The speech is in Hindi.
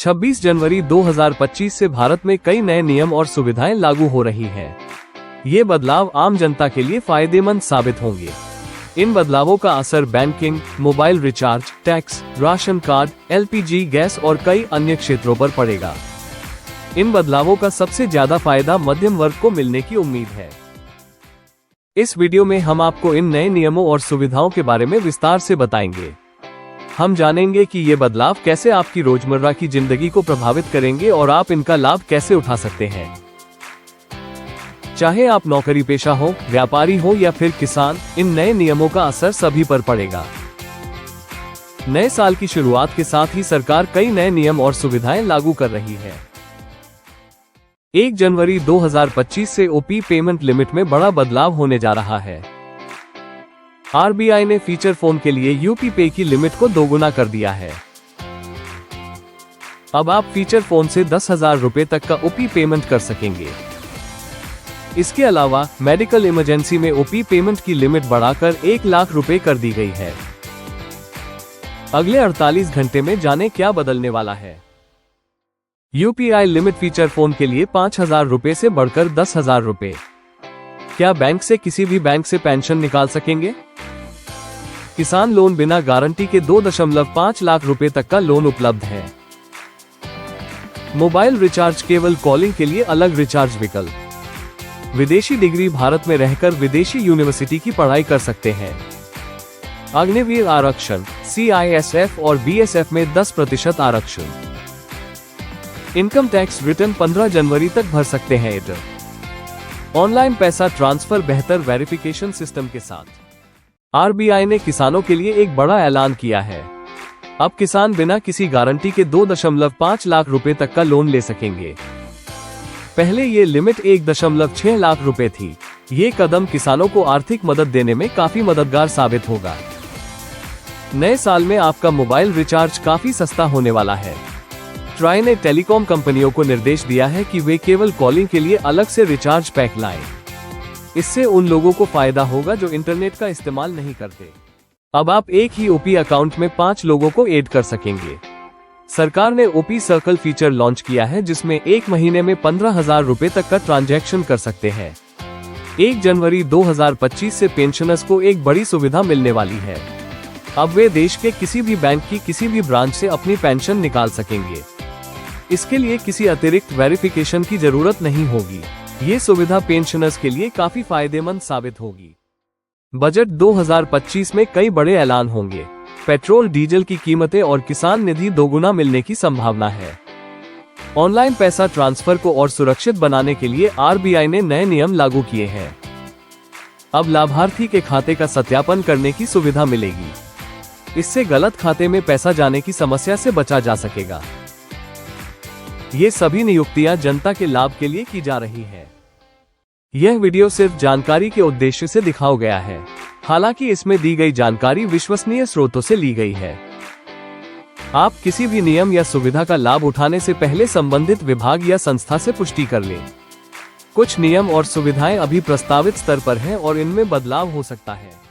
26 जनवरी 2025 से भारत में कई नए नियम और सुविधाएं लागू हो रही हैं। ये बदलाव आम जनता के लिए फायदेमंद साबित होंगे। इन बदलावों का असर banking, mobile recharge, tax, ration card, LPG gas और कई अन्य क्षेत्रों पर पड़ेगा। इन बदलावों का सबसे ज्यादा फायदा मध्यम वर्ग को मिलने की उम्मीद है। इस वीडियो में हम आपको इन नए नियमों और सुविधाओं के बारे में विस्तार से बताएंगे। हम जानेंगे कि ये बदलाव कैसे आपकी रोजमर्रा की जिंदगी को प्रभावित करेंगे और आप इनका लाभ कैसे उठा सकते हैं। चाहे आप नौकरी पेशा हो, व्यापारी हो या फिर किसान, इन नए नियमों का असर सभी पर पड़ेगा। नए साल की शुरुआत के साथ ही सरकार कई नए नियम और सुविधाएं लागू कर रही है। 1 जनवरी 2025 से OP पेमेंट लिमिट में बड़ा बदलाव होने जा रहा है। RBI ने फीचर फोन के लिए UP पे की लिमिट को दोगुना कर दिया है। अब आप फीचर फोन से 10,000 रुपए तक का OP पेमेंट कर सकेंगे। इसके अलावा मेडिकल इमरजेंसी में OP पेमेंट की लिमिट बढ़ाकर 1 लाख रुपए कर दी गई है। अगले 48 घंटे में जाने क्या बदलने वाला है। UPI लिमिट फीचर फोन के लिए 5,000 रुपए से बढ़कर 10,000 रुपए। क्या बैंक से किसी भी बैंक से पेंशन निकाल सकेंगे? किसान लोन बिना गारंटी के 2.5 लाख रुपए तक का लोन उपलब्ध है। मोबाइल रिचार्ज केवल कॉलिंग के लिए अलग रिचार्ज विकल्प। विदेशी डिग्री भारत में रहकर विदेशी यूनिवर्सिटी की पढ़ाई कर सकते हैं। अग्निवीर आरक्षण, CISF और BSF में 10% आरक्षण। इनकम टैक्स रिटर्न 15 जनवरी तक भर सकते हैं। ऑनलाइन पैसा ट्रांसफर बेहतर वेरिफिकेशन सिस्टम के साथ। RBI ने किसानों के लिए एक बड़ा ऐलान किया है। अब किसान बिना किसी गारंटी के 2.5 लाख रुपए तक का लोन ले सकेंगे। पहले ये लिमिट 1.6 लाख रुपए थी। ये कदम किसानों को आर्थिक मदद देने में काफी मददगार साबित होगा। नए साल में आपका मोबाइल रिचार्ज काफी सस्ता होने वाला है। ट्राई ने टेलीकॉम कंपनियों को निर्देश दिया है कि वे केवल कॉलिंग के लिए अलग से रिचार्ज पैक लाएं। इससे उन लोगों को फायदा होगा जो इंटरनेट का इस्तेमाल नहीं करते। अब आप एक ही OP अकाउंट में 5 लोगों को ऐड कर सकेंगे। सरकार ने OP सर्कल फीचर लॉन्च किया है, जिसमें एक महीने में 15,000 रुपए तक का ट्रांजैक्शन कर सकते हैं। 1 जनवरी 2025 से पेंशनर्स को एक बड़ी सुविधा मिलने वाली है। अब वे देश के किसी भी बैंक की किसी भी ब्रांच से अपनी पेंशन निकाल सकेंगे। इसके लिए किसी अतिरिक्त वेरिफिकेशन की जरूरत नहीं होगी। ये सुविधा पेंशनर्स के लिए काफी फायदेमंद साबित होगी। बजट 2025 में कई बड़े ऐलान होंगे। पेट्रोल डीजल की कीमतें और किसान निधि दोगुना मिलने की संभावना है। ऑनलाइन पैसा ट्रांसफर को और सुरक्षित बनाने के लिए RBI ने नए नियम लागू किए हैं। अब लाभार्थी के खाते का सत्यापन करने की सुविधा मिलेगी। इससे गलत खाते में पैसा जाने की समस्या से बचा जा सकेगा। ये सभी नियुक्तियां जनता के लाभ के लिए की जा रही है। यह वीडियो सिर्फ जानकारी के उद्देश्य से दिखाया गया है। हालांकि इसमें दी गई जानकारी विश्वसनीय स्रोतों से ली गई है। आप किसी भी नियम या सुविधा का लाभ उठाने से पहले संबंधित विभाग या संस्था से पुष्टि कर लें। कुछ नियम और सुविधाएं अभी प्रस्तावित स्तर पर हैं और इनमें बदलाव हो सकता है।